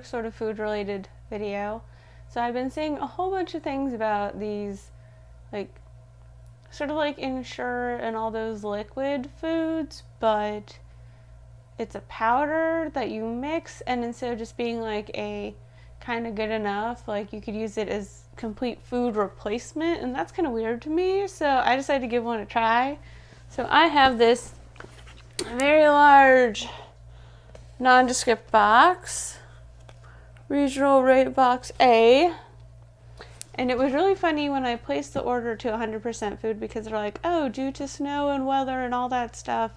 sort of food related video. So I've been seeing a whole bunch of things about these, like, sort of like Ensure and all those liquid foods, but it's a powder that you mix, and instead of just being like a kind of good enough, like you could use it as complete food replacement, and that's kind of weird to me. So I decided to give one a try. So I have this very large nondescript box, regional rate box A. And it was really funny when I placed the order to 100% food, because they're like, oh, due to snow and weather and all that stuff,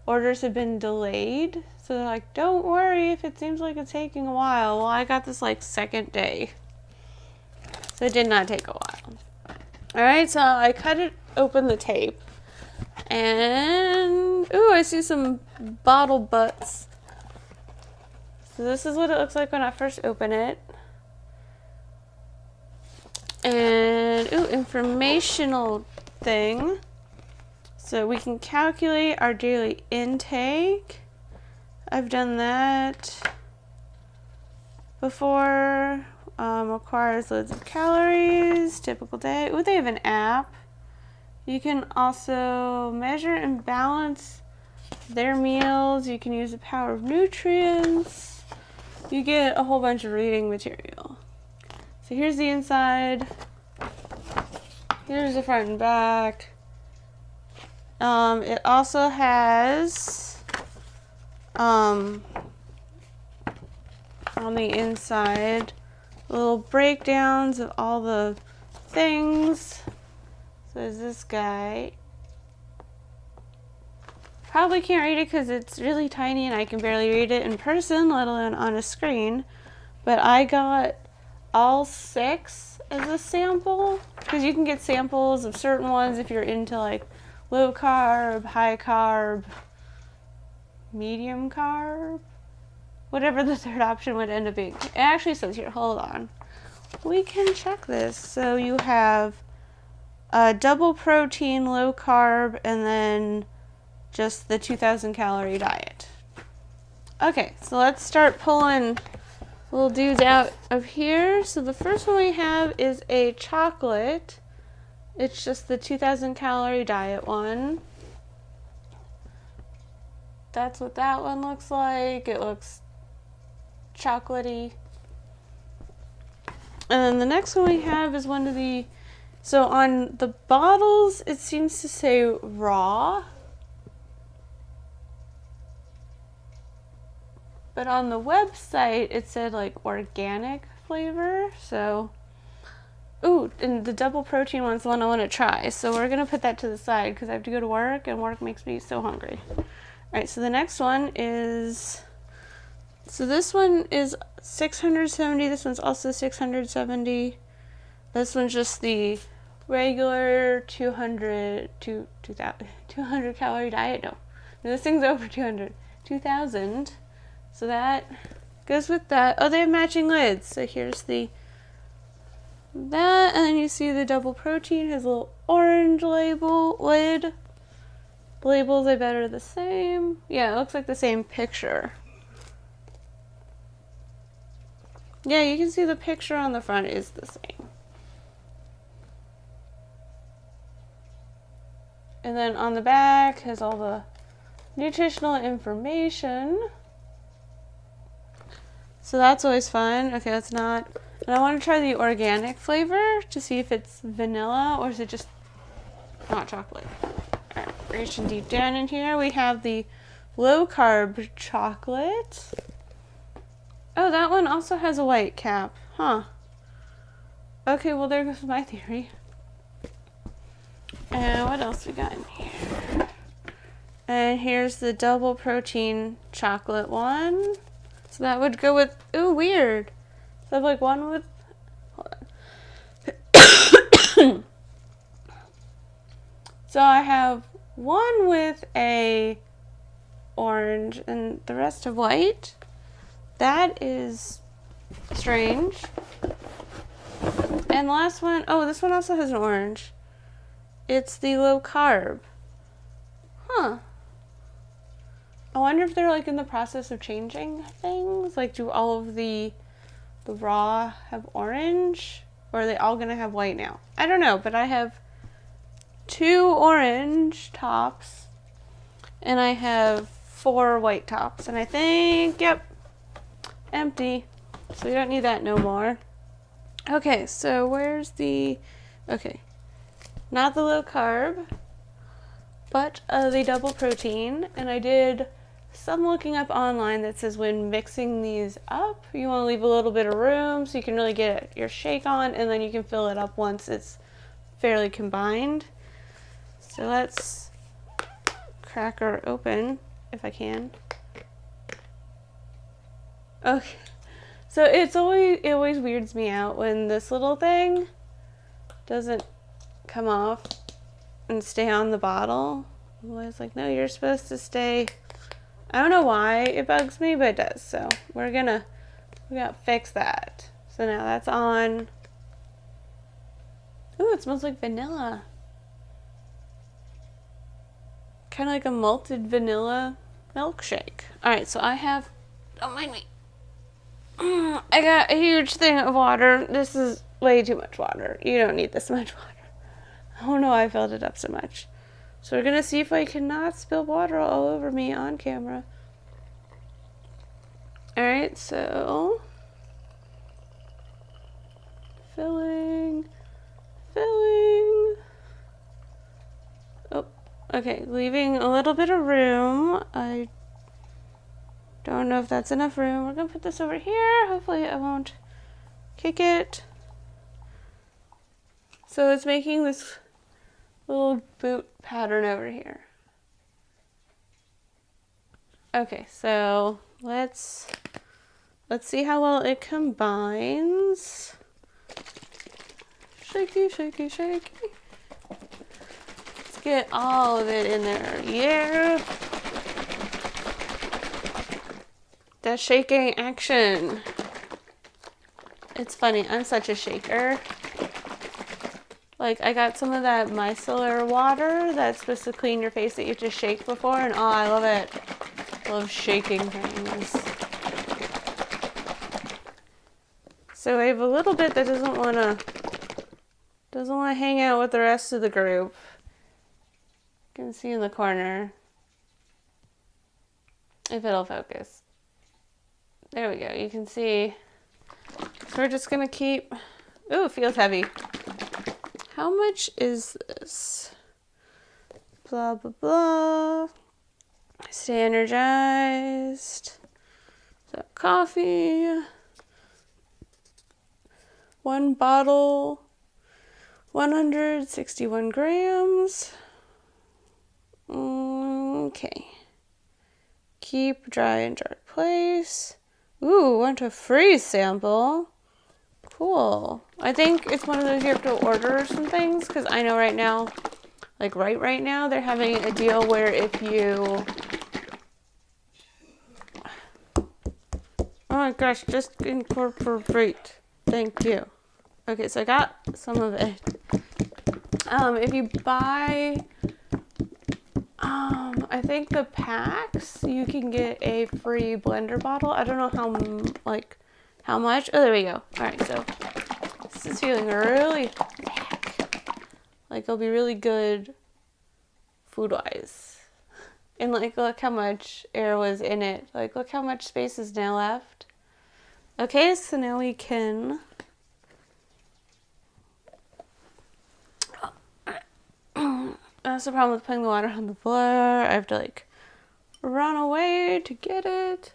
orders have been delayed. So they're like, don't worry if it seems like it's taking a while. Well, I got this like second day. So it did not take a while. Alright, so I cut it open, the tape. And, ooh, I see some bottle butts. So this is what it looks like when I first open it. And, ooh, informational thing. So we can calculate our daily intake. I've done that before. Requires loads of calories, typical day. Ooh, they have an app. You can also measure and balance their meals. You can use the power of nutrients. You get a whole bunch of reading material. So here's the inside. Here's the front and back. It also has on the inside little breakdowns of all the things. So there's this guy. Probably can't read it because it's really tiny and I can barely read it in person, let alone on a screen. But I got all 6 as a sample, because you can get samples of certain ones if you're into like low carb, high carb, medium carb, whatever the third option would end up being. It actually says here, hold on. We can check this. So you have double protein, low carb, and then just the 2,000 calorie diet. Okay, so let's start pulling little dudes out of here. So the first one we have is a chocolate. It's just the 2,000 calorie diet one. That's what that one looks like. It looks chocolatey. And then the next one we have is one of the, so on the bottles it seems to say raw, but on the website it said like organic flavor. So, ooh, and the double protein one's the one I want to try. So we're gonna put that to the side because I have to go to work and work makes me so hungry. Alright, so the next one is, so this one is 670, this one's also 670. This one's just the regular 200 calorie diet. No, this thing's over 2,000. So that goes with that. Oh, they have matching lids. So here's that, and then you see the double protein has a little orange lid. The labels, I bet, are the same. Yeah, it looks like the same picture. Yeah, you can see the picture on the front is the same. And then on the back has all the nutritional information. So that's always fun. Okay, that's not. And I want to try the organic flavor to see if it's vanilla or is it just not chocolate. Alright, reaching deep down in here, we have the low carb chocolate. Oh, that one also has a white cap. Huh. Okay, well there goes my theory. And what else we got in here? And here's the double protein chocolate one. So that would go with, ooh, weird. So I have like one with, hold on. So I have one with a orange and the rest of white. That is strange. And the last one, oh, this one also has an orange. It's the low carb. Huh. I wonder if they're like in the process of changing things. Like, do all of the the raw have orange, or are they all gonna have white now? I don't know, but I have 2 orange tops and I have 4 white tops, and I think, yep, empty. So we don't need that no more. Okay, so where's the, okay, not the low carb, but the double protein. And I did some looking up online that says when mixing these up, you want to leave a little bit of room so you can really get your shake on, and then you can fill it up once it's fairly combined. So let's crack her open if I can. Okay, so it always weirds me out when this little thing doesn't come off and stay on the bottle. I'm always like, no, you're supposed to stay. I don't know why it bugs me, but it does. So we gotta fix that. So now that's on. Ooh, it smells like vanilla. Kind of like a malted vanilla milkshake. All right, so I have, don't mind me. I got a huge thing of water. This is way too much water. You don't need this much water. I don't know why I filled it up so much. So we're gonna see if I cannot spill water all over me on camera. Alright, so filling. Oh, okay, leaving a little bit of room. I don't know if that's enough room. We're gonna put this over here. Hopefully I won't kick it. So it's making this little boot pattern over here. Okay, so let's see how well it combines. Shaky, shaky, shaky. Let's get all of it in there. Yeah. The shaking action. It's funny, I'm such a shaker. Like, I got some of that micellar water that's supposed to clean your face that you have to shake before, and oh, I love it. I love shaking things. So I have a little bit that doesn't want to hang out with the rest of the group. You can see in the corner. If it'll focus. There we go. You can see. So we're just going to keep. Ooh, it feels heavy. How much is this? Blah, blah, blah. Stay energized. So coffee. 1 bottle. 161 grams. Okay. Keep dry in dark place. Ooh, want a free sample. Cool. I think it's one of those you have to order some things, because I know right now, like right now, they're having a deal where if you... Oh my gosh, just incorporate. Thank you. Okay, so I got some of it. If you buy, I think the packs, you can get a free blender bottle. I don't know how much. Oh, there we go. All right, so this is feeling really thick. Like, it'll be really good food-wise. And, like, look how much air was in it. Like, look how much space is now left. Okay, so now we can... That's the problem with putting the water on the floor. I have to, like, run away to get it.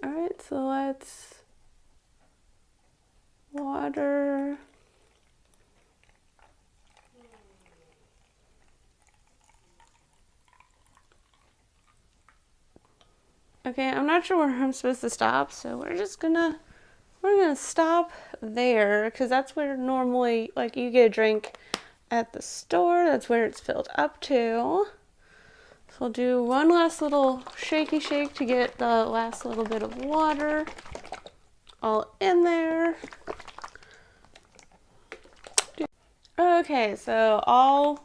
Alright, so let's... Water... Okay, I'm not sure where I'm supposed to stop, so we're gonna stop there, because that's where normally, like, you get a drink at the store. That's where it's filled up to. So we'll do one last little shaky shake to get the last little bit of water all in there. Okay, so all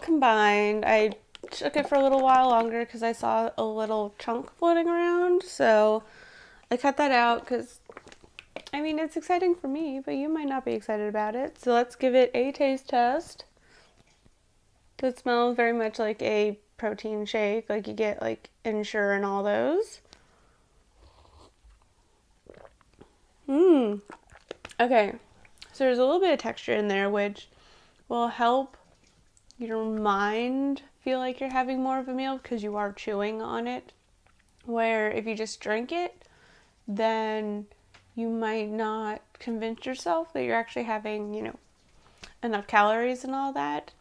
combined. I took it for a little while longer because I saw a little chunk floating around, so I cut that out because I mean, it's exciting for me, but you might not be excited about it. So let's give it a taste test. So it smells very much like a protein shake, like you get like Ensure and all those. Okay, so there's a little bit of texture in there, which will help your mind feel like you're having more of a meal because you are chewing on it. Where if you just drink it, then you might not convince yourself that you're actually having, enough calories and all that.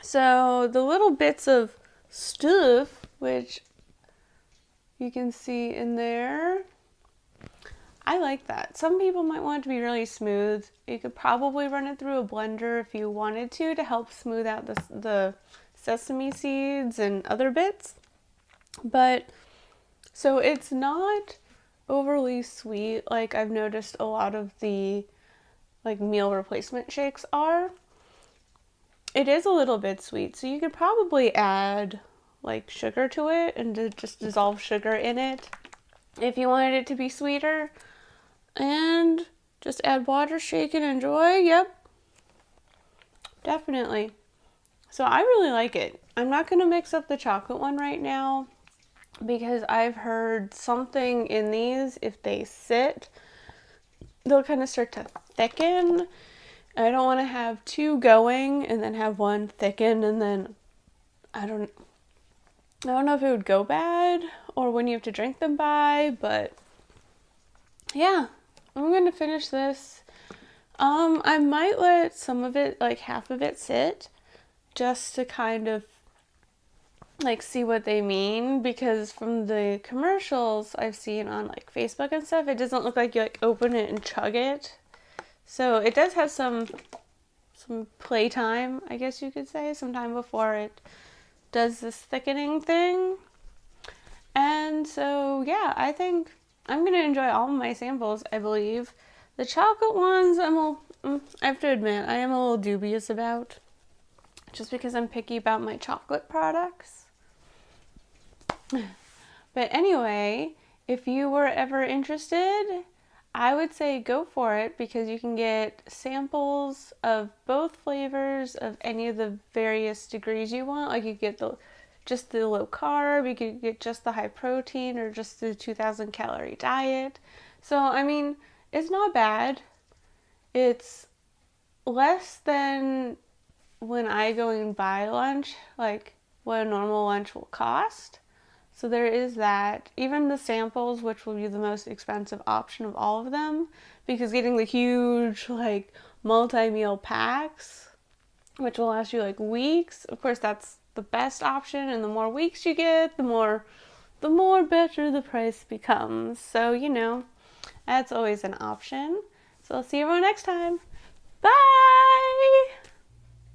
So the little bits of stuff, which you can see in there, I like that. Some people might want it to be really smooth. You could probably run it through a blender if you wanted to help smooth out the sesame seeds and other bits. But so it's not overly sweet like I've noticed a lot of the like meal replacement shakes are. It is a little bit sweet, so you could probably add like sugar to it and just dissolve sugar in it if you wanted it to be sweeter. And just add water, shake and enjoy. Yep, definitely. So I really like it. I'm not going to mix up the chocolate one right now because I've heard something in these, if they sit, they'll kind of start to thicken. I don't want to have two going and then have one thicken, and then I don't know if it would go bad or when you have to drink them by, but yeah, I'm going to finish this. I might let some of it, like half of it, sit just to kind of like see what they mean, because from the commercials I've seen on like Facebook and stuff, it doesn't look like you like open it and chug it. So it does have some playtime, I guess you could say, some time before it does this thickening thing. And so yeah, I think I'm gonna enjoy all of my samples, I believe. The chocolate ones I have to admit I am a little dubious about, just because I'm picky about my chocolate products. But anyway, if you were ever interested, I would say go for it, because you can get samples of both flavors of any of the various degrees you want. Like you get just the low carb, you could get just the high protein, or just the 2,000 calorie diet. So I mean, it's not bad. It's less than when I go and buy lunch, like what a normal lunch will cost. So there is that. Even the samples, which will be the most expensive option of all of them, because getting the huge like multi-meal packs, which will last you like weeks, of course that's the best option, and the more weeks you get, the more better the price becomes. So that's always an option. So I'll see everyone next time. Bye!